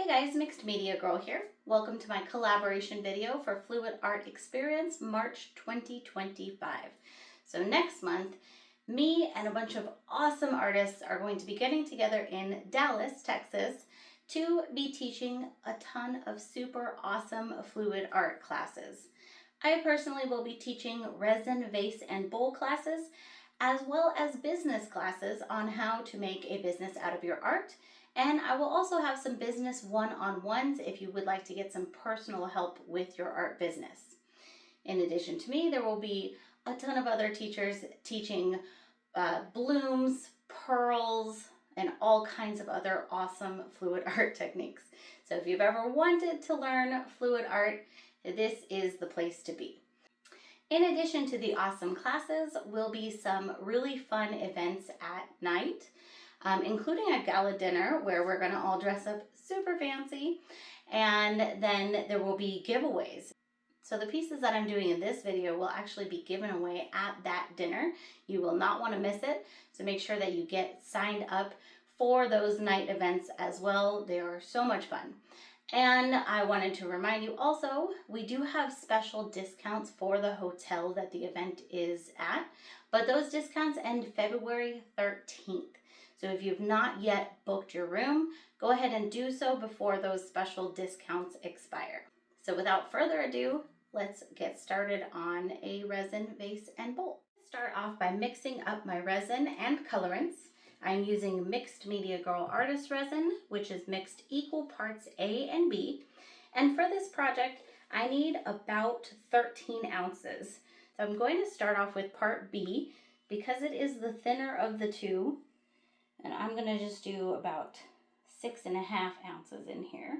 Guys, Mixed Media Girl here. Welcome to my collaboration video for Fluid Art Experience March 2025. So next month, me and a bunch of awesome artists are going to be getting together in Dallas, Texas to be teaching a ton of super awesome fluid art classes. I personally will be teaching resin, vase, and bowl classes, as well as business classes on how to make a business out of your art. And I will also have some business one-on-ones if you would like to get some personal help with your art business. In addition to me, there will be a ton of other teachers teaching blooms, pearls, and all kinds of other awesome fluid art techniques. So if you've ever wanted to learn fluid art, this is the place to be. In addition to the awesome classes, will be some really fun events at night. Including a gala dinner where we're going to all dress up super fancy, and then there will be giveaways. So the pieces that I'm doing in this video will actually be given away at that dinner. You will not want to miss it, so make sure that you get signed up for those night events as well. They are so much fun. And I wanted to remind you also, we do have special discounts for the hotel that the event is at, but those discounts end February 13th. So if you've not yet booked your room, go ahead and do so before those special discounts expire. So without further ado, let's get started on a resin, vase, and bowl. Start off by mixing up my resin and colorants. I'm using Mixed Media Girl Artist Resin, which is mixed equal parts A and B. And for this project, I need about 13 ounces. So I'm going to start off with part B because it is the thinner of the two. And I'm going to just do about 6.5 ounces in here.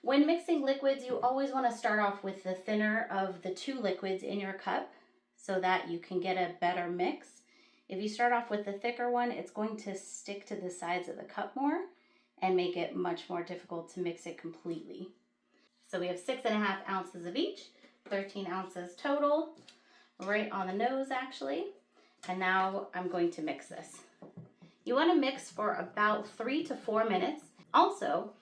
When mixing liquids, you always want to start off with the thinner of the two liquids in your cup so that you can get a better mix. If you start off with the thicker one, it's going to stick to the sides of the cup more and make it much more difficult to mix it completely. So we have 6.5 ounces of each, 13 ounces total, right on the nose actually. And now I'm going to mix this. You want to mix for about 3 to 4 minutes. Also,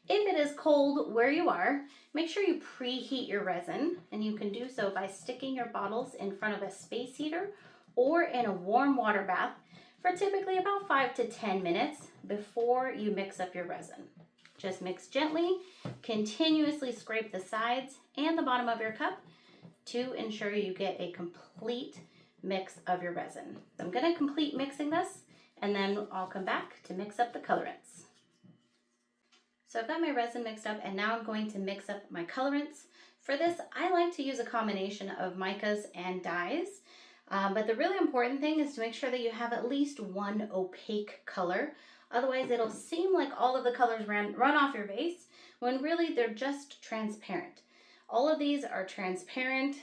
if it is cold where you are, make sure you preheat your resin, and you can do so by sticking your bottles in front of a space heater or in a warm water bath for typically about 5 to 10 minutes before you mix up your resin. Just mix gently, continuously scrape the sides and the bottom of your cup to ensure you get a complete mix of your resin. So I'm going to complete mixing this, and then I'll come back to mix up the colorants. So I've got my resin mixed up, and now I'm going to mix up my colorants. For this, I like to use a combination of micas and dyes, but the really important thing is to make sure that you have at least one opaque color. Otherwise, it'll seem like all of the colors run off your vase, when really they're just transparent. All of these are transparent.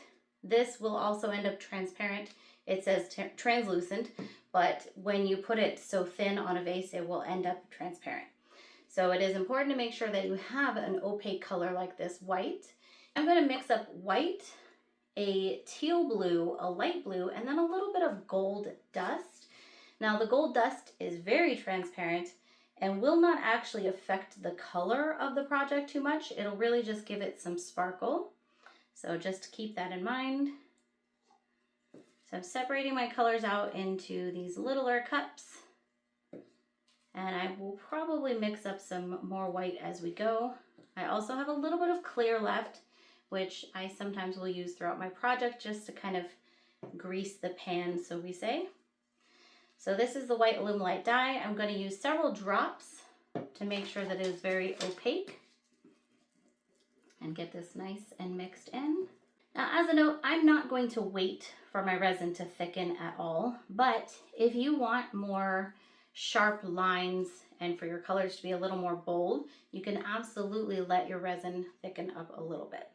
This will also end up transparent. It says translucent, but when you put it so thin on a vase, it will end up transparent. So it is important to make sure that you have an opaque color like this white. I'm going to mix up white, a teal blue, a light blue, and then a little bit of gold dust. Now the gold dust is very transparent and will not actually affect the color of the project too much. It'll really just give it some sparkle. So just keep that in mind. So I'm separating my colors out into these littler cups, and I will probably mix up some more white as we go. I also have a little bit of clear left, which I sometimes will use throughout my project just to kind of grease the pan, so we say. So this is the white Alumilite dye. I'm going to use several drops to make sure that it is very opaque and get this nice and mixed in. Now, as a note, I'm not going to wait for my resin to thicken at all, but if you want more sharp lines and for your colors to be a little more bold, you can absolutely let your resin thicken up a little bit.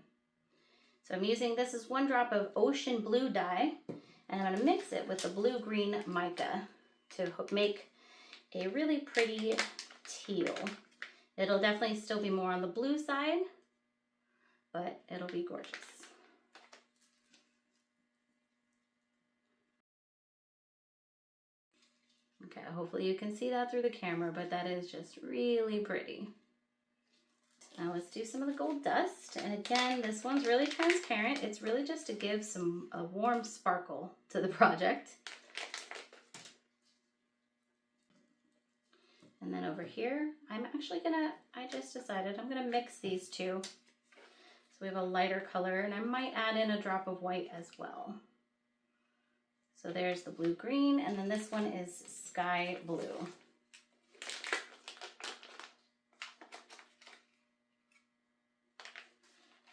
So I'm using, this is 1 drop of ocean blue dye, and I'm going to mix it with the blue-green mica to make a really pretty teal. It'll definitely still be more on the blue side, but it'll be gorgeous. Okay, hopefully you can see that through the camera, but that is just really pretty. Now let's do some of the gold dust. And again, this one's really transparent. It's really just to give a warm sparkle to the project. And then over here, I just decided I'm gonna mix these two. So we have a lighter color, and I might add in a drop of white as well. So there's the blue-green, and then this one is sky blue.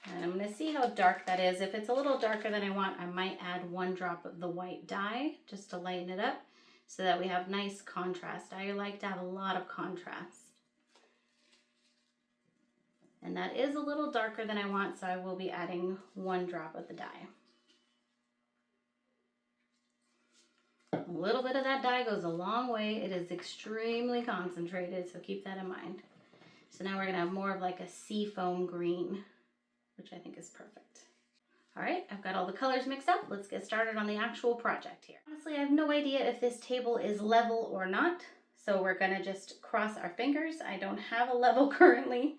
And I'm gonna see how dark that is. If it's a little darker than I want, I might add 1 drop of the white dye just to lighten it up so that we have nice contrast. I like to have a lot of contrast. And that is a little darker than I want, so I will be adding 1 drop of the dye. A little bit of that dye goes a long way. It is extremely concentrated, so keep that in mind. So now we're gonna have more of like a seafoam green, which I think is perfect. All right, I've got all the colors mixed up. Let's get started on the actual project here. Honestly, I have no idea if this table is level or not, so we're gonna just cross our fingers. I don't have a level currently,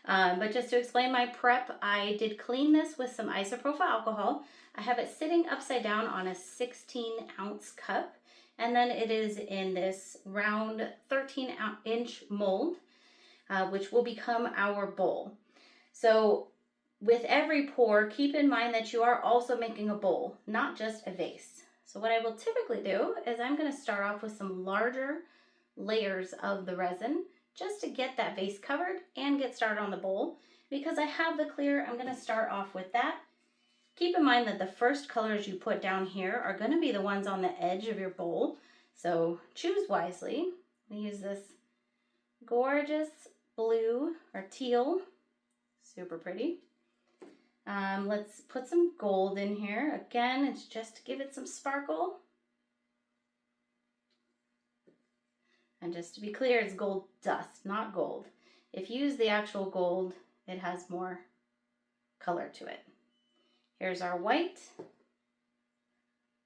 but just to explain my prep, I did clean this with some isopropyl alcohol. I have it sitting upside down on a 16-ounce cup, and then it is in this round 13-inch mold, which will become our bowl. So with every pour, keep in mind that you are also making a bowl, not just a vase. So what I will typically do is I'm going to start off with some larger layers of the resin just to get that vase covered and get started on the bowl. Because I have the clear, I'm going to start off with that. Keep in mind that the first colors you put down here are going to be the ones on the edge of your bowl. So choose wisely. I'm going to use this gorgeous blue or teal, super pretty. Let's put some gold in here. Again, it's just to give it some sparkle. And just to be clear, it's gold dust, not gold. If you use the actual gold, it has more color to it. Here's our white.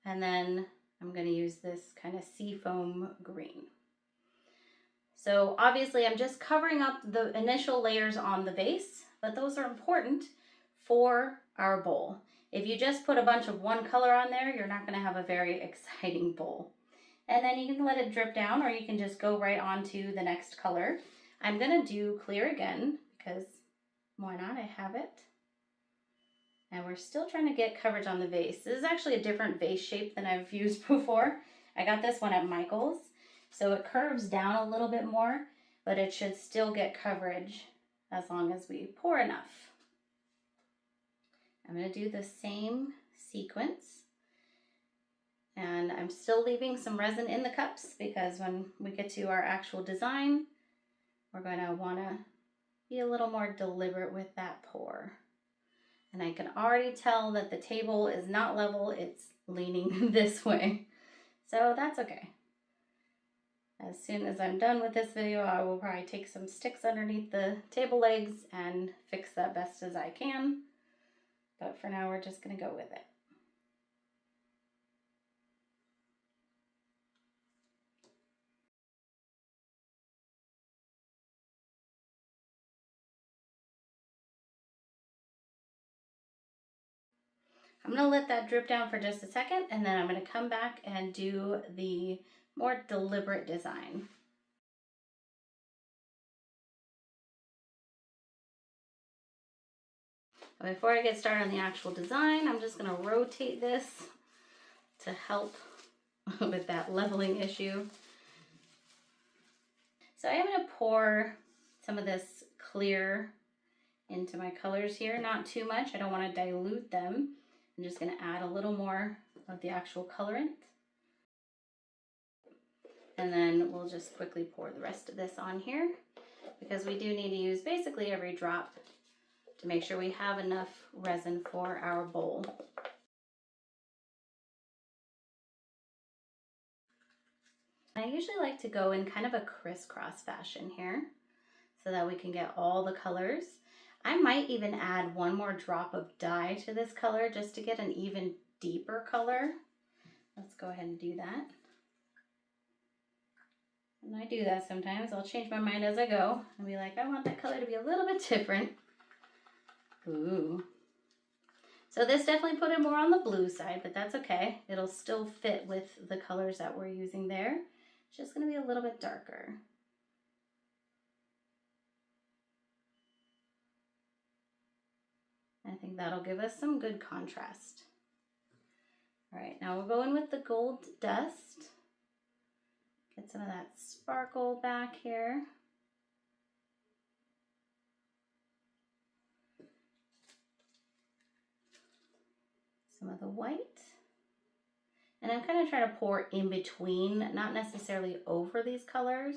And then I'm going to use this kind of seafoam green. So obviously I'm just covering up the initial layers on the vase, but those are important for our bowl. If you just put a bunch of one color on there, you're not going to have a very exciting bowl. And then you can let it drip down, or you can just go right on to the next color. I'm going to do clear again because why not? I have it. And we're still trying to get coverage on the vase. This is actually a different vase shape than I've used before. I got this one at Michael's. So it curves down a little bit more, but it should still get coverage as long as we pour enough. I'm going to do the same sequence. And I'm still leaving some resin in the cups because when we get to our actual design, we're going to want to be a little more deliberate with that pour. And I can already tell that the table is not level, it's leaning this way. So that's okay. As soon as I'm done with this video, I will probably take some sticks underneath the table legs and fix that best as I can. But for now, we're just going to go with it. I'm going to let that drip down for just a second, and then I'm going to come back and do the more deliberate design. Before I get started on the actual design, I'm just going to rotate this to help with that leveling issue. So I am going to pour some of this clear into my colors here, not too much. I don't want to dilute them. I'm just going to add a little more of the actual colorant. And then we'll just quickly pour the rest of this on here because we do need to use basically every drop to make sure we have enough resin for our bowl. I usually like to go in kind of a crisscross fashion here so that we can get all the colors. I might even add one more drop of dye to this color just to get an even deeper color. Let's go ahead and do that. And I do that sometimes. I'll change my mind as I go and be like, I want that color to be a little bit different. Ooh. So this definitely put it more on the blue side, but that's okay. It'll still fit with the colors that we're using there. It's just gonna be a little bit darker. I think that'll give us some good contrast. All right, now we're going with the gold dust. Get some of that sparkle back here. Some of the white. And I'm kind of trying to pour in between, not necessarily over these colors.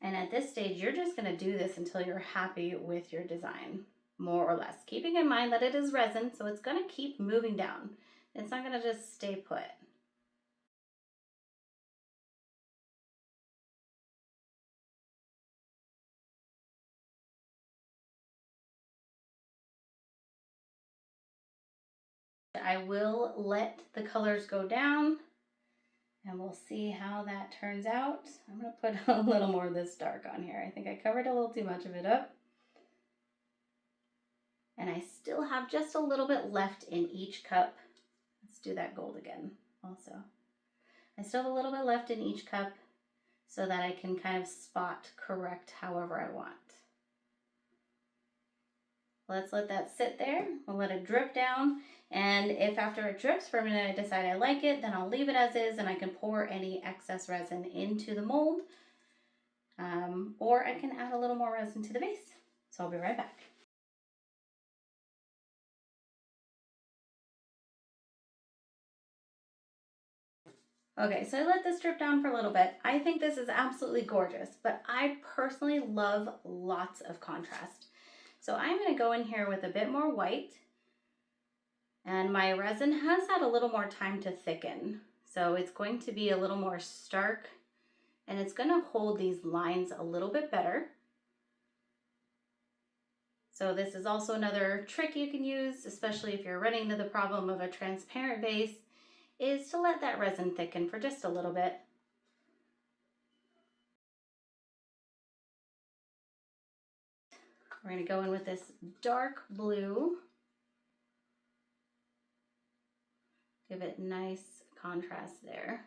And at this stage, you're just gonna do this until you're happy with your design, more or less. Keeping in mind that it is resin, so it's gonna keep moving down. It's not gonna just stay put. I will let the colors go down and we'll see how that turns out. I'm gonna put a little more of this dark on here. I think I covered a little too much of it up. And I still have just a little bit left in each cup. Let's do that gold again also. I still have a little bit left in each cup so that I can kind of spot correct however I want. Let's let that sit there. We'll let it drip down. And if after it drips for a minute I decide I like it, then I'll leave it as is and I can pour any excess resin into the mold. Or I can add a little more resin to the base. So I'll be right back. Okay, so I let this drip down for a little bit. I think this is absolutely gorgeous, but I personally love lots of contrast. So I'm gonna go in here with a bit more white, and my resin has had a little more time to thicken. So it's going to be a little more stark, and it's gonna hold these lines a little bit better. So this is also another trick you can use, especially if you're running into the problem of a transparent vase, is to let that resin thicken for just a little bit. We're going to go in with this dark blue. Give it nice contrast there.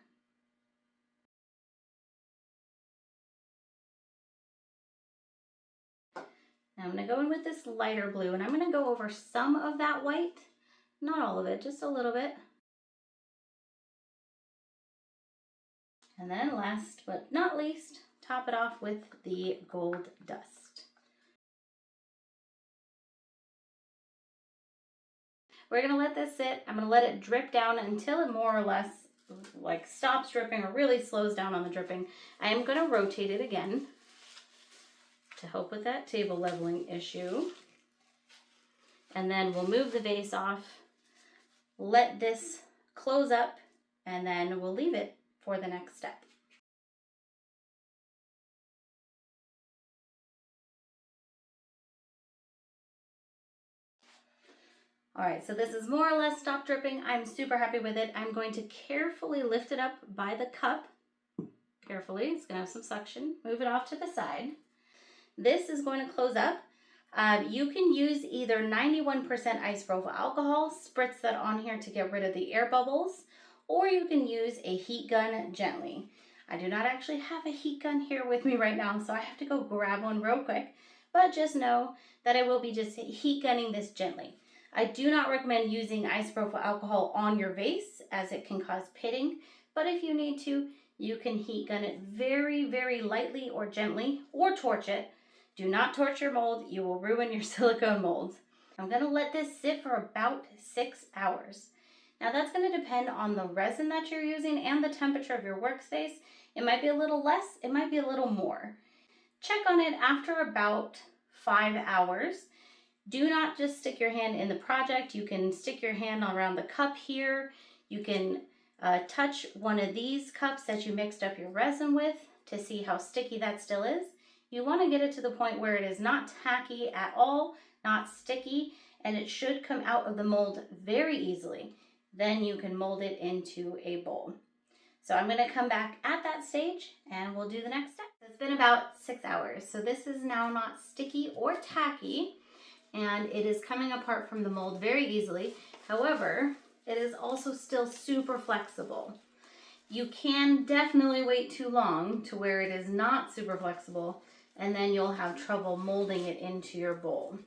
Now I'm going to go in with this lighter blue, and I'm going to go over some of that white, not all of it, just a little bit. And then last but not least, top it off with the gold dust. We're gonna let this sit. I'm gonna let it drip down until it more or less like stops dripping or really slows down on the dripping. I am gonna rotate it again to help with that table leveling issue. And then we'll move the vase off, let this close up, and then we'll leave it for the next step. All right, so this is more or less stopped dripping. I'm super happy with it. I'm going to carefully lift it up by the cup. Carefully, it's gonna have some suction. Move it off to the side. This is going to close up. You can use either 91% isopropyl alcohol, spritz that on here to get rid of the air bubbles, or you can use a heat gun gently. I do not actually have a heat gun here with me right now, so I have to go grab one real quick, but just know that I will be just heat gunning this gently. I do not recommend using isopropyl alcohol on your vase as it can cause pitting, but if you need to, you can heat gun it very, very lightly or gently, or torch it. Do not torch your mold, you will ruin your silicone molds. I'm gonna let this sit for about 6 hours. Now that's gonna depend on the resin that you're using and the temperature of your workspace. It might be a little less, it might be a little more. Check on it after about 5 hours. Do not just stick your hand in the project. You can stick your hand around the cup here. You can touch one of these cups that you mixed up your resin with to see how sticky that still is. You want to get it to the point where it is not tacky at all, not sticky, and it should come out of the mold very easily. Then you can mold it into a bowl. So I'm gonna come back at that stage and we'll do the next step. It's been about 6 hours. So this is now not sticky or tacky, and it is coming apart from the mold very easily. However, it is also still super flexible. You can definitely wait too long to where it is not super flexible, and then you'll have trouble molding it into your bowl.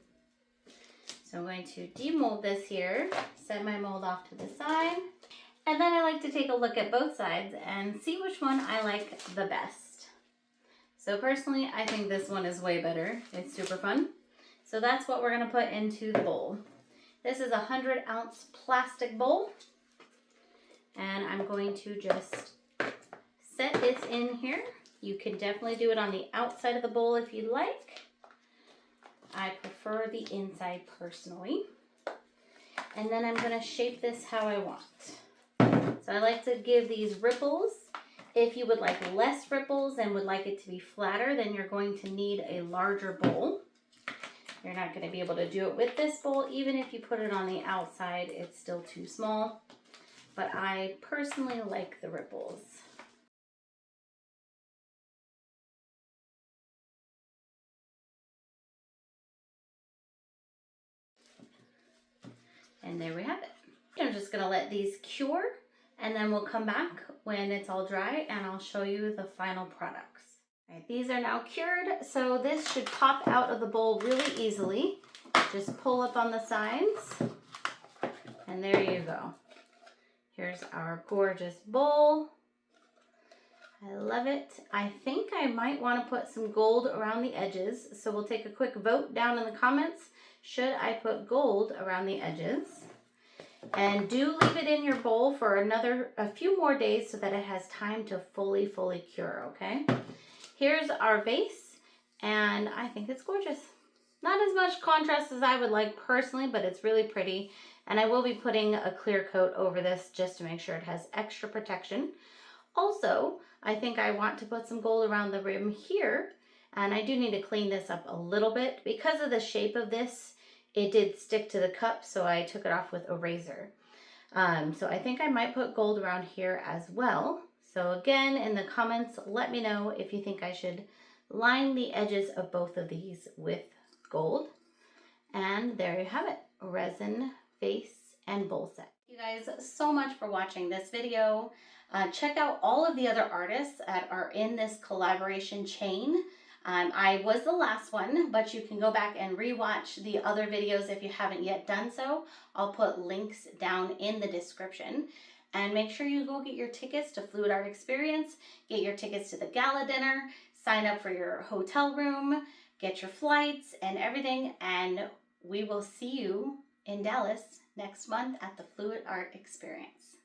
So I'm going to demold this here, set my mold off to the side, and then I like to take a look at both sides and see which one I like the best. So personally, I think this one is way better. It's super fun. So that's what we're gonna put into the bowl. This is a 100-ounce plastic bowl, and I'm going to just set this in here. You can definitely do it on the outside of the bowl if you'd like. I prefer the inside personally. And then I'm gonna shape this how I want. So I like to give these ripples. If you would like less ripples and would like it to be flatter, then you're going to need a larger bowl. You're not going to be able to do it with this bowl. Even if you put it on the outside, it's still too small. But I personally like the ripples. And there we have it. I'm just going to let these cure, and then we'll come back when it's all dry and I'll show you the final products. All right, these are now cured, so this should pop out of the bowl really easily. Just pull up on the sides, and there you go. Here's our gorgeous bowl. I love it. I think I might want to put some gold around the edges, so we'll take a quick vote down in the comments. Should I put gold around the edges? And do leave it in your bowl for a few more days so that it has time to fully cure, okay? Here's our vase, and I think it's gorgeous. Not as much contrast as I would like personally, but it's really pretty. And I will be putting a clear coat over this just to make sure it has extra protection. Also, I think I want to put some gold around the rim here, and I do need to clean this up a little bit. Because of the shape of this, it did stick to the cup, so I took it off with a razor. So I think I might put gold around here as well. So again, in the comments, let me know if you think I should line the edges of both of these with gold. And there you have it, resin, vase, and bowl set. Thank you guys so much for watching this video. Check out all of the other artists that are in this collaboration chain. I was the last one, but you can go back and rewatch the other videos if you haven't yet done so. I'll put links down in the description. And make sure you go get your tickets to Fluid Art Experience, get your tickets to the gala dinner, sign up for your hotel room, get your flights and everything, and we will see you in Dallas next month at the Fluid Art Experience.